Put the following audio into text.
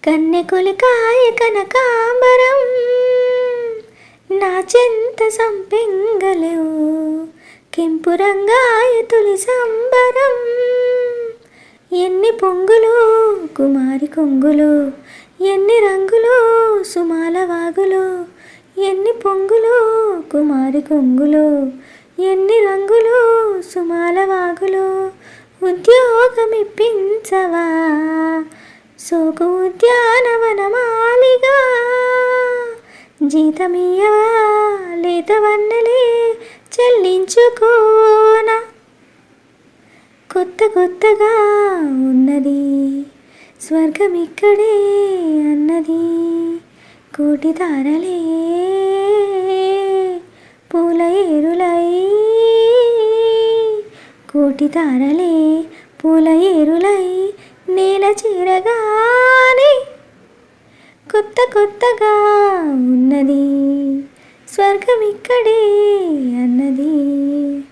కన్నెకొలికాయ కనకాంబరం నా చెంత సంపెంగలేవు కెంపురంగాయ తొలి సంబరం ఎన్ని పొంగులు కుమారి కొంగులు ఎన్ని రంగులు సుమాల వాగులు ఎన్ని పొంగులు కుమారి కొంగులు ఎన్ని రంగులు సుమాల వాగులు ఉద్యోగమిప్పించవా సోకు ఉద్యానవనమాలిగా జీతమియ్యవా లేతవన్నెలే చెల్లించుకోనా కొత్త కొత్తగా ఉన్నది స్వర్గమిక్కడే అన్నది కోటి తారలే పూల ఏరులై కోటి తారలే పూల ఏరులై నేల చేరగానే కొత్త కొత్తగా ఉన్నది స్వర్గమిక్కడే అన్నది.